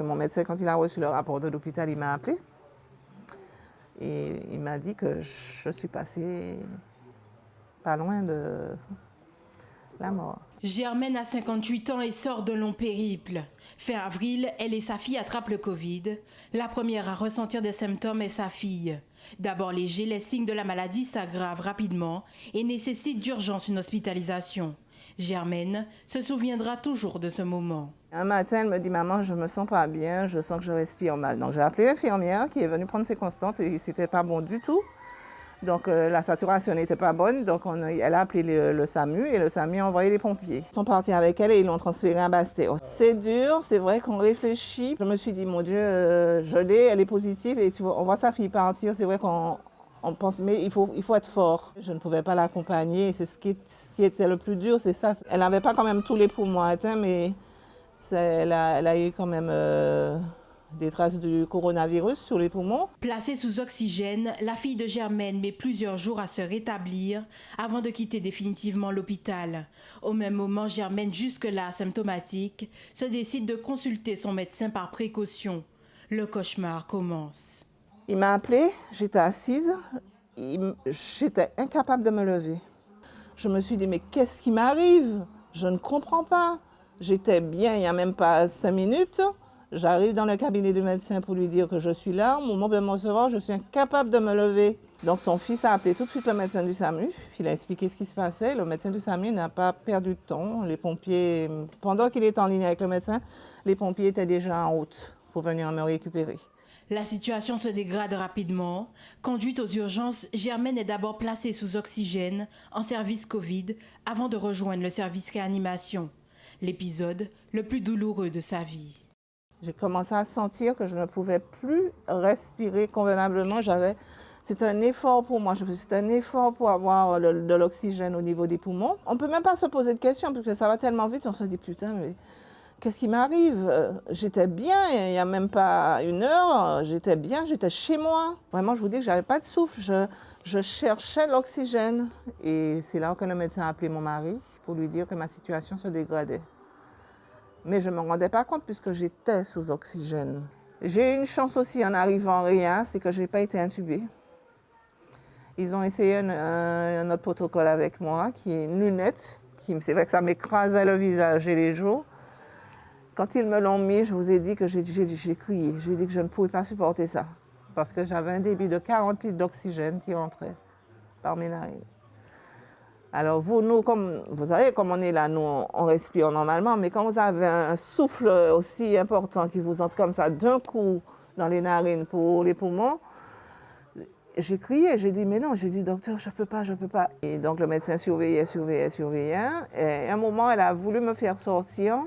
Mon médecin, quand il a reçu le rapport de l'hôpital, il m'a appelé et il m'a dit que je suis passée pas loin de la mort. Germaine a 58 ans et sort d'un long périple. Fin avril, elle et sa fille attrapent le Covid. La première à ressentir des symptômes est sa fille. D'abord léger, les signes de la maladie s'aggravent rapidement et nécessitent d'urgence une hospitalisation. Germaine se souviendra toujours de ce moment. Un matin, elle me dit « Maman, je me sens pas bien, je sens que je respire mal ». Donc j'ai appelé l'infirmière qui est venue prendre ses constantes et c'était pas bon du tout. Donc la saturation n'était pas bonne, donc elle a appelé le SAMU et le SAMU a envoyé les pompiers. Ils sont partis avec elle et ils l'ont transférée à Bastéo. C'est dur, c'est vrai qu'on réfléchit. Je me suis dit, mon Dieu, je l'ai, elle est positive et tu vois, on voit sa fille partir, c'est vrai qu'on pense, mais il faut être fort. Je ne pouvais pas l'accompagner, c'est ce qui était le plus dur, c'est ça. Elle n'avait pas quand même tous les poumons atteints, mais elle a eu quand même des traces du coronavirus sur les poumons. Placée sous oxygène, la fille de Germaine met plusieurs jours à se rétablir avant de quitter définitivement l'hôpital. Au même moment, Germaine, jusque-là asymptomatique, se décide de consulter son médecin par précaution. Le cauchemar commence. Il m'a appelée, j'étais assise, j'étais incapable de me lever. Je me suis dit, mais qu'est-ce qui m'arrive? Je ne comprends pas. J'étais bien il n'y a même pas 5 minutes. J'arrive dans le cabinet du médecin pour lui dire que je suis là. Au moment de me recevoir, je suis incapable de me lever. Donc son fils a appelé tout de suite le médecin du SAMU. Il a expliqué ce qui se passait. Le médecin du SAMU n'a pas perdu de temps. Les pompiers, pendant qu'il était en ligne avec le médecin, les pompiers étaient déjà en route pour venir me récupérer. La situation se dégrade rapidement. Conduite aux urgences, Germaine est d'abord placée sous oxygène en service Covid avant de rejoindre le service réanimation. L'épisode le plus douloureux de sa vie. J'ai commencé à sentir que je ne pouvais plus respirer convenablement. C'était un effort pour moi. C'était un effort pour avoir de l'oxygène au niveau des poumons. On ne peut même pas se poser de questions parce que ça va tellement vite. On se dit putain, mais qu'est-ce qui m'arrive? J'étais bien il n'y a même pas 1 heure. J'étais bien, j'étais chez moi. Vraiment, je vous dis que je n'avais pas de souffle. Je cherchais l'oxygène. Et c'est là que le médecin a appelé mon mari pour lui dire que ma situation se dégradait. Mais je ne me rendais pas compte puisque j'étais sous oxygène. J'ai eu une chance aussi en arrivant en Réa, c'est que je n'ai pas été intubée. Ils ont essayé un autre protocole avec moi, qui est une lunette. C'est vrai que ça m'écrasait le visage et les joues. Quand ils me l'ont mis, je vous ai dit que j'ai crié. J'ai dit que je ne pouvais pas supporter ça. Parce que j'avais un débit de 40 litres d'oxygène qui rentrait par mes narines. Alors nous, comme vous savez, comme on est là, nous, on respire normalement, mais quand vous avez un souffle aussi important qui vous entre comme ça d'un coup dans les narines pour les poumons, j'ai crié, j'ai dit, mais non, j'ai dit, docteur, je peux pas, je peux pas. Et donc le médecin surveillait. Et à un moment, elle a voulu me faire sortir,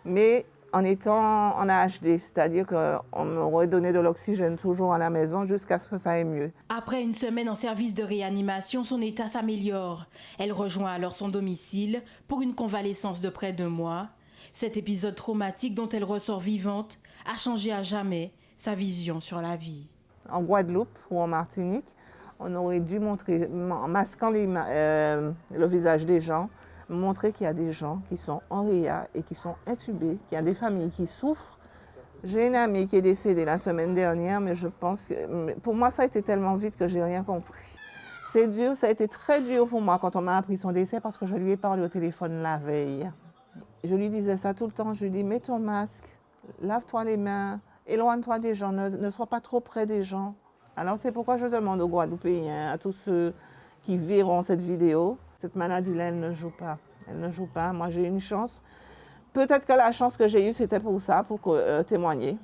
mais en étant en AHD, c'est-à-dire qu'on m'aurait donné de l'oxygène toujours à la maison jusqu'à ce que ça aille mieux. Après une semaine en service de réanimation, son état s'améliore. Elle rejoint alors son domicile pour une convalescence de près d'1 mois. Cet épisode traumatique dont elle ressort vivante a changé à jamais sa vision sur la vie. En Guadeloupe ou en Martinique, on aurait dû montrer, en masquant le visage des gens, montrer qu'il y a des gens qui sont en réa et qui sont intubés, qu'il y a des familles qui souffrent. J'ai une amie qui est décédée la semaine dernière, mais je pense que pour moi, ça a été tellement vite que je n'ai rien compris. C'est dur, ça a été très dur pour moi quand on m'a appris son décès parce que je lui ai parlé au téléphone la veille. Je lui disais ça tout le temps, je lui dis mets ton masque, lave-toi les mains, éloigne-toi des gens, ne sois pas trop près des gens. Alors c'est pourquoi je demande aux Guadeloupéens, à tous ceux qui verront cette vidéo, cette maladie-là, elle ne joue pas. Elle ne joue pas. Moi, j'ai eu une chance. Peut-être que la chance que j'ai eue, c'était pour ça, pour témoigner.